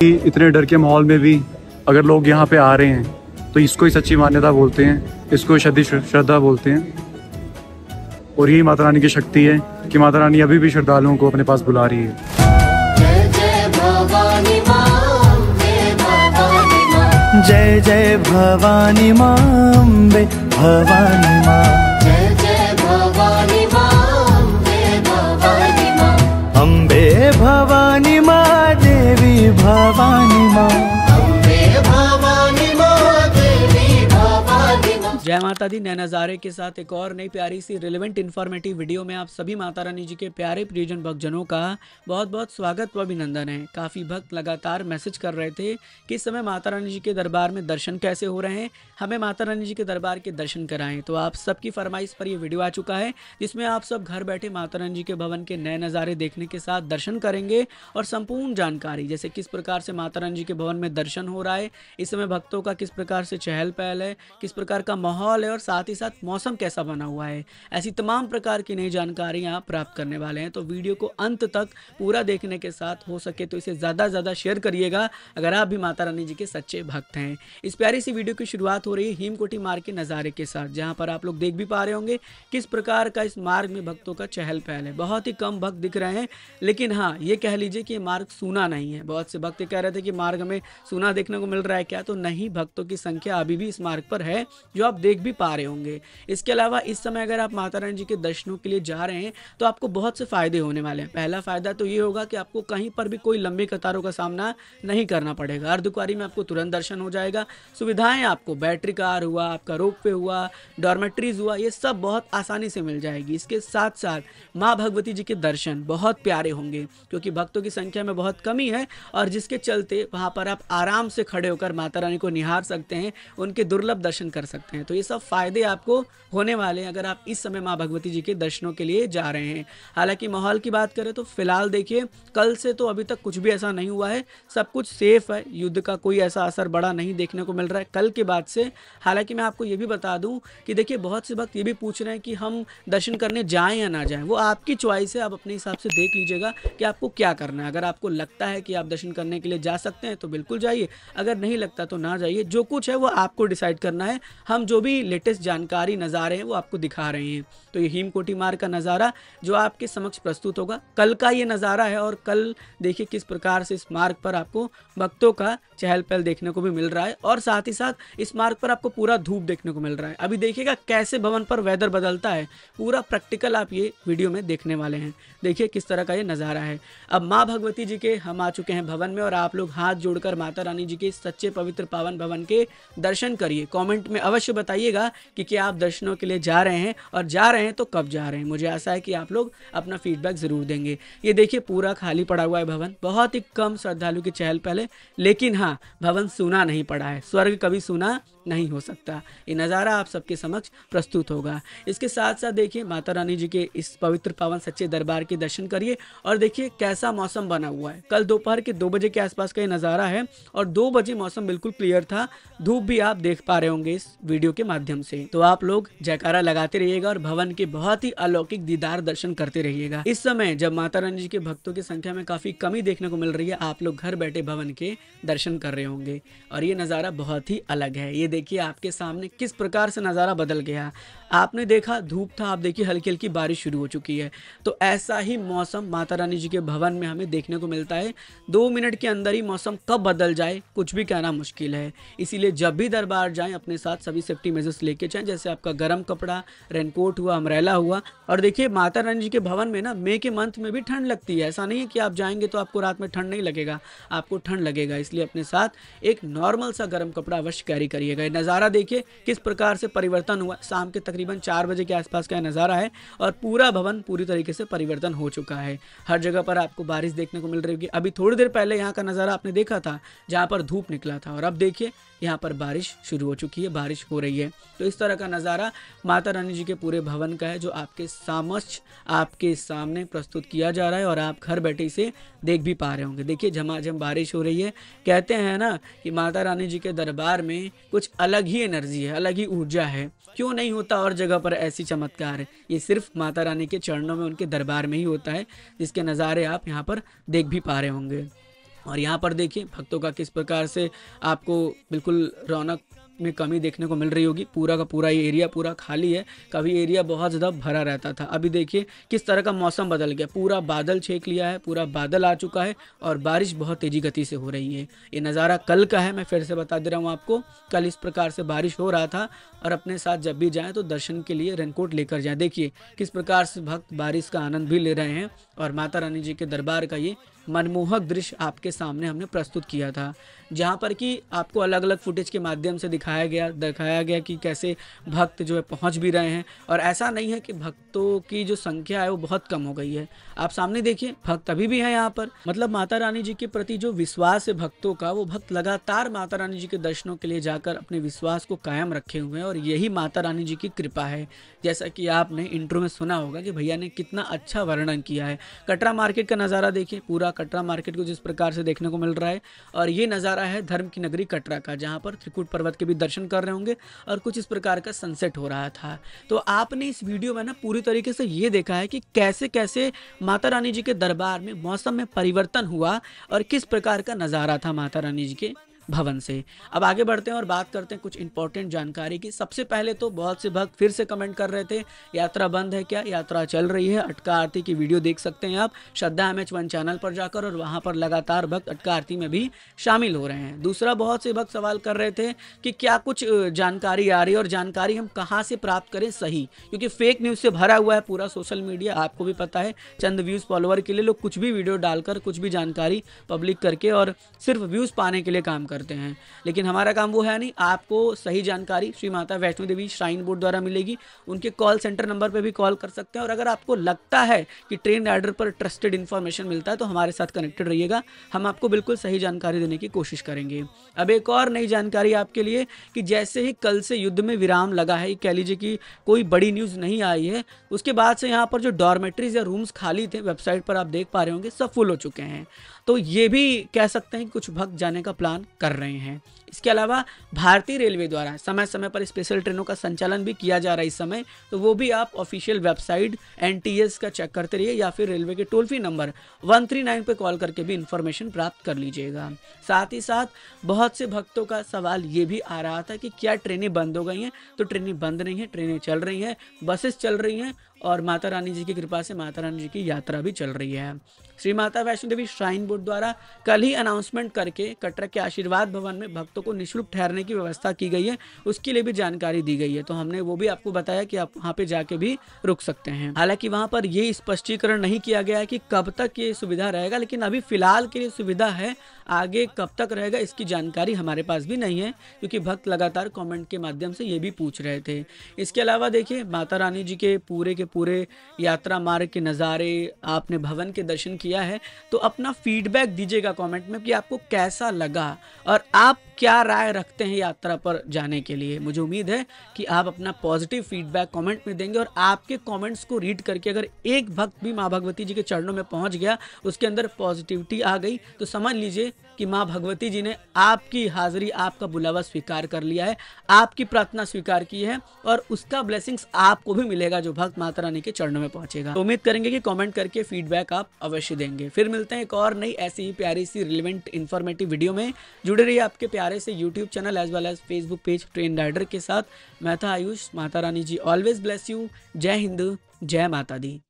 इतने डर के माहौल में भी अगर लोग यहाँ पे आ रहे हैं तो इसको ही सच्ची मान्यता बोलते हैं, इसको शद्दी श्रद्धा बोलते हैं। और यही माता रानी की शक्ति है कि माता रानी अभी भी श्रद्धालुओं को अपने पास बुला रही है। जय जय भवानी माँ, अम्बे भवानी माँ। जय जय भवानी माँ, अम्बे भवानी माँ। अम्बे भवानी माँ, देवी भवानी माँ। अम्बे भवानी माँ, देवी भवानी माँ। जय माता दी। नए नज़ारे के साथ एक और नई प्यारी सी रिलेवेंट इन्फॉर्मेटिव वीडियो में आप सभी माता रानी जी के प्यारे प्रियजन भक्तजनों का बहुत बहुत स्वागत व अभिनंदन है। काफ़ी भक्त लगातार मैसेज कर रहे थे कि इस समय माता रानी जी के दरबार में दर्शन कैसे हो रहे हैं, हमें माता रानी जी के दरबार के दर्शन कराएं। तो आप सबकी फरमाइश पर ये वीडियो आ चुका है जिसमें आप सब घर बैठे माता रानी जी के भवन के नए नज़ारे देखने के साथ दर्शन करेंगे और संपूर्ण जानकारी जैसे किस प्रकार से माता रानी जी के भवन में दर्शन हो रहा है, इस समय भक्तों का किस प्रकार से चहल पहल है, किस प्रकार का माहौल है और साथ ही साथ मौसम कैसा बना हुआ है, ऐसी तमाम प्रकार की नई जानकारियां आप प्राप्त करने वाले हैं। तो वीडियो को अंत तक पूरा देखने के साथ हो सके तो इसे ज़्यादा से ज़्यादा शेयर करिएगा अगर आप भी माता रानी जी के सच्चे भक्त हैं। इस प्यारी सी वीडियो की शुरुआत हो रही है हेमकोटी मार्ग के नज़ारे के साथ, जहाँ पर आप लोग देख भी पा रहे होंगे किस प्रकार का इस मार्ग में भक्तों का चहल पहल है। बहुत ही कम भक्त दिख रहे हैं, लेकिन हाँ ये कह लीजिए कि मार्ग सूना नहीं है। बहुत से भक्त कह रहे थे कि मार्ग में सूना देखने को मिल रहा है क्या, तो नहीं, भक्तों की संख्या अभी भी इस मार्ग पर है जो आप देख भी पा रहे होंगे। इसके अलावा इस समय अगर आप माता रानी जी के दर्शनों के लिए जा रहे हैं तो आपको बहुत से फायदे होने वाले हैं। पहला फायदा तो ये होगा कि आपको कहीं पर भी कोई लंबी कतारों का सामना नहीं करना पड़ेगा। अर्धकुंवारी में आपको तुरंत दर्शन हो जाएगा। सुविधाएं आपको बैटरी कार हुआ, आपका रोपवे हुआ, डॉर्मेट्रीज हुआ, ये सब बहुत आसानी से मिल जाएगी। इसके साथ साथ माँ भगवती जी के दर्शन बहुत प्यारे होंगे क्योंकि भक्तों की संख्या में बहुत कमी है और जिसके चलते वहाँ पर आप आराम से खड़े होकर माता रानी को निहार सकते हैं, उनके दुर्लभ दर्शन कर सकते हैं। तो ये सब फायदे आपको होने वाले हैं अगर आप इस समय माँ भगवती जी के दर्शनों के लिए जा रहे हैं। हालांकि माहौल की बात करें तो फिलहाल देखिए कल से तो अभी तक कुछ भी ऐसा नहीं हुआ है, सब कुछ सेफ है, युद्ध का कोई ऐसा असर बड़ा नहीं देखने को मिल रहा है कल के बाद से। हालांकि मैं आपको ये भी बता दूं कि देखिए बहुत से भक्त ये भी पूछ रहे हैं कि हम दर्शन करने जाएं या ना जाएं, वो आपकी चॉइस है। आप अपने हिसाब से देख लीजिएगा कि आपको क्या करना है। अगर आपको लगता है कि आप दर्शन करने के लिए जा सकते हैं तो बिल्कुल जाइए, अगर नहीं लगता तो ना जाइए। जो कुछ है वो आपको डिसाइड करना है। हम जो भी लेटेस्ट जानकारी नज़ारे हैं वो आपको दिखा रहे हैं। तो ये हेमकोटी मार्ग का नज़ारा जो आपके समक्ष प्रस्तुत होगा, कल का ये नज़ारा है और कल देखिए किस प्रकार से इस मार्ग पर आपको भक्तों का चहल पहल देखने को भी मिल रहा है और साथ ही साथ इस मार्ग पर आपको पूरा धूप देखने को मिल रहा है। अभी देखिएगा कैसे भवन पर वेदर बदलता है, पूरा प्रैक्टिकल आप ये वीडियो में देखने वाले हैं। देखिए किस तरह का ये नज़ारा है। अब माँ भगवती जी के हम आ चुके हैं भवन में और आप लोग हाथ जोड़कर माता रानी जी के सच्चे पवित्र पावन भवन के दर्शन करिए। कमेंट में अवश्य बताइएगा कि क्या आप दर्शनों के लिए जा रहे हैं और जा रहे हैं तो कब जा रहे हैं। मुझे आशा है कि आप लोग अपना फीडबैक ज़रूर देंगे। ये देखिए पूरा खाली पड़ा हुआ है भवन, बहुत ही कम श्रद्धालु की चहल पहल है, लेकिन हाँ भवन सूना नहीं पड़ा है। स्वर्ग कभी सूना नहीं हो सकता। ये नज़ारा आप सबके समक्ष प्रस्तुत होगा। इसके साथ साथ देखिए माता रानी जी के इस पवित्र पावन सच्चे दरबार के दर्शन करिए और देखिए कैसा मौसम बना हुआ है। कल दोपहर के 2 बजे के आसपास का ये नज़ारा है और 2 बजे मौसम बिल्कुल क्लियर था, धूप भी आप देख पा रहे होंगे इस वीडियो के माध्यम से। तो आप लोग जयकारा लगाते रहिएगा और भवन के बहुत ही अलौकिक दीदार दर्शन करते रहिएगा। इस समय जब माता रानी जी के भक्तों की संख्या में काफ़ी कमी देखने को मिल रही है, आप लोग घर बैठे भवन के दर्शन कर रहे होंगे और ये नज़ारा बहुत ही अलग है। ये देखिए आपके सामने किस प्रकार से नज़ारा बदल गया। आपने देखा धूप था, आप देखिए हल्की हल्की बारिश शुरू हो चुकी है। तो ऐसा ही मौसम माता रानी जी के भवन में हमें देखने को मिलता है। 2 मिनट के अंदर ही मौसम कब बदल जाए कुछ भी कहना मुश्किल है। इसीलिए जब भी दरबार जाएं अपने साथ सभी सेफ्टी मेजर्स लेके जाएं, जैसे आपका गर्म कपड़ा, रेनकोट हुआ, अम्ब्रेला हुआ। और देखिए माता रानी जी के भवन में ना मई के मंथ में भी ठंड लगती है। ऐसा नहीं है कि आप जाएंगे तो आपको रात में ठंड नहीं लगेगा, आपको ठंड लगेगा। इसलिए अपने साथ एक नॉर्मल सा गर्म कपड़ा अवश्य कैरी करिएगा। ये नज़ारा देखिए किस प्रकार से परिवर्तन हुआ। शाम के तकरीबन 4 बजे के आसपास का नज़ारा है और पूरा भवन पूरी तरीके से परिवर्तन हो चुका है। हर जगह पर आपको बारिश देखने को मिल रही होगी। अभी थोड़ी देर पहले यहाँ का नज़ारा आपने देखा था जहाँ पर धूप निकला था और अब देखिए यहाँ पर बारिश शुरू हो चुकी है, बारिश हो रही है। तो इस तरह का नज़ारा माता रानी जी के पूरे भवन का है जो आपके समक्ष आपके सामने प्रस्तुत किया जा रहा है और आप घर बैठे इसे देख भी पा रहे होंगे। देखिए झमाझम बारिश हो रही है। कहते हैं ना कि माता रानी जी के दरबार में कुछ अलग ही एनर्जी है, अलग ही ऊर्जा है। क्यों नहीं होता और जगह पर ऐसी चमत्कार? ये सिर्फ माता रानी के चरणों में, उनके दरबार में ही होता है, जिसके नज़ारे आप यहाँ पर देख भी पा रहे होंगे। और यहाँ पर देखिए भक्तों का किस प्रकार से आपको बिल्कुल रौनक में कमी देखने को मिल रही होगी। पूरा का पूरा ये एरिया पूरा खाली है, कभी एरिया बहुत ज़्यादा भरा रहता था। अभी देखिए किस तरह का मौसम बदल गया, पूरा बादल छेक लिया है, पूरा बादल आ चुका है और बारिश बहुत तेज़ी गति से हो रही है। ये नज़ारा कल का है, मैं फिर से बता दे रहा हूँ आपको। कल इस प्रकार से बारिश हो रहा था और अपने साथ जब भी जाएँ तो दर्शन के लिए रेनकोट लेकर जाएँ। देखिए किस प्रकार से भक्त बारिश का आनंद भी ले रहे हैं और माता रानी जी के दरबार का ये मनमोहक दृश्य आपके सामने हमने प्रस्तुत किया था, जहाँ पर कि आपको अलग अलग फुटेज के माध्यम से दिखाया गया कि कैसे भक्त जो है पहुँच भी रहे हैं। और ऐसा नहीं है कि भक्तों की जो संख्या है वो बहुत कम हो गई है। आप सामने देखिए भक्त अभी भी हैं यहाँ पर। मतलब माता रानी जी के प्रति जो विश्वास है भक्तों का, वो भक्त लगातार माता रानी जी के दर्शनों के लिए जाकर अपने विश्वास को कायम रखे हुए हैं और यही माता रानी जी की कृपा है। जैसा कि आपने इंट्रो में सुना होगा कि भैया ने कितना अच्छा वर्णन किया है। कटरा मार्केट का नज़ारा देखिए, पूरा कटरा मार्केट को जिस प्रकार से देखने को मिल रहा है। और ये नज़ारा है धर्म की नगरी कटरा का, जहाँ पर त्रिकुट पर्वत के भी दर्शन कर रहे होंगे और कुछ इस प्रकार का सनसेट हो रहा था। तो आपने इस वीडियो में ना पूरी तरीके से ये देखा है कि कैसे कैसे माता रानी जी के दरबार में मौसम में परिवर्तन हुआ और किस प्रकार का नज़ारा था माता रानी जी के भवन से। अब आगे बढ़ते हैं और बात करते हैं कुछ इंपॉर्टेंट जानकारी की। सबसे पहले तो बहुत से भक्त फिर से कमेंट कर रहे थे यात्रा बंद है क्या, यात्रा चल रही है। अटका आरती की वीडियो देख सकते हैं आप श्रद्धा MH1 चैनल पर जाकर, और वहां पर लगातार भक्त अटका आरती में भी शामिल हो रहे हैं। दूसरा, बहुत से भक्त सवाल कर रहे थे कि क्या कुछ जानकारी आ रही है और जानकारी हम कहाँ से प्राप्त करें सही, क्योंकि फेक न्यूज़ से भरा हुआ है पूरा सोशल मीडिया। आपको भी पता है चंद व्यूज़ फॉलोअर के लिए लोग कुछ भी वीडियो डालकर कुछ भी जानकारी पब्लिक करके और सिर्फ व्यूज़ पाने के लिए काम करते हैं। लेकिन हमारा काम वो है नहीं, आपको सही जानकारी श्री माता वैष्णो देवी श्राइन बोर्ड द्वारा मिलेगी। उनके कॉल सेंटर नंबर पे भी कॉल कर सकते हैं। और अगर आपको लगता है कि ट्रेन राइडर पर ट्रस्टेड इन्फॉर्मेशन मिलता है तो हमारे साथ कनेक्टेड रहिएगा, हम आपको बिल्कुल सही जानकारी देने की कोशिश करेंगे। अब एक और नई जानकारी आपके लिए कि जैसे ही कल से युद्ध में विराम लगा है, कह लीजिए कि कोई बड़ी न्यूज़ नहीं आई है, उसके बाद से यहाँ पर जो डॉर्मेट्रीज या रूम्स खाली थे, वेबसाइट पर आप देख पा रहे होंगे, सब फुल हो चुके हैं। तो ये भी कह सकते हैं कि कुछ भक्त जाने का प्लान कर रहे हैं। इसके अलावा भारतीय रेलवे द्वारा समय समय पर स्पेशल ट्रेनों का संचालन भी किया जा रहा है इस समय, तो वो भी आप ऑफिशियल वेबसाइट NTS का चेक करते रहिए या फिर रेलवे के टोल फ्री नंबर 139 पे कॉल करके भी इंफॉर्मेशन प्राप्त कर लीजिएगा। साथ ही साथ बहुत से भक्तों का सवाल ये भी आ रहा था कि क्या ट्रेनें बंद हो गई हैं, तो ट्रेनें बंद नहीं है, ट्रेनें चल रही हैं, बसेस चल रही हैं और माता रानी जी की कृपा से माता रानी जी की यात्रा भी चल रही है। श्री माता वैष्णो देवी श्राइन बोर्ड द्वारा कल ही अनाउंसमेंट करके कटरा के आशीर्वाद भवन में भक्तों को निःशुल्क ठहरने की व्यवस्था की गई है, उसके लिए भी जानकारी दी गई है। तो हमने वो भी आपको बताया कि आप वहाँ पे जाके भी रुक सकते हैं। हालांकि वहाँ पर ये स्पष्टीकरण नहीं किया गया है कि कब तक ये सुविधा रहेगा, लेकिन अभी फिलहाल के लिए सुविधा है, आगे कब तक रहेगा इसकी जानकारी हमारे पास भी नहीं है, क्योंकि भक्त लगातार कमेंट के माध्यम से ये भी पूछ रहे थे। इसके अलावा देखिए माता रानी जी के पूरे यात्रा मार्ग के नज़ारे, आपने भवन के दर्शन किया है, तो अपना फीडबैक दीजिएगा कमेंट में कि आपको कैसा लगा और आप क्या राय रखते हैं यात्रा पर जाने के लिए। मुझे उम्मीद है कि आप अपना पॉजिटिव फीडबैक कमेंट में देंगे और आपके कमेंट्स को रीड करके अगर एक भक्त भी माँ भगवती जी के चरणों में पहुंच गया, उसके अंदर पॉजिटिविटी आ गई, तो समझ लीजिए कि माँ भगवती जी ने आपकी हाजिरी, आपका बुलावा स्वीकार कर लिया है, आपकी प्रार्थना स्वीकार की है और उसका ब्लेसिंग्स आपको भी मिलेगा जो भक्त माता रानी के चरणों में पहुंचेगा। तो उम्मीद करेंगे कि कमेंट करके फीडबैक आप अवश्य देंगे। फिर मिलते हैं एक और नई ऐसी ही प्यारी सी रिलेवेंट इन्फॉर्मेटिव वीडियो में। जुड़े रहिए आपके प्यारे से YouTube channel as well as Facebook page train rider के साथ। मैं था Ayush. Mata Rani ji always bless you. जय हिंद, जय माता दी।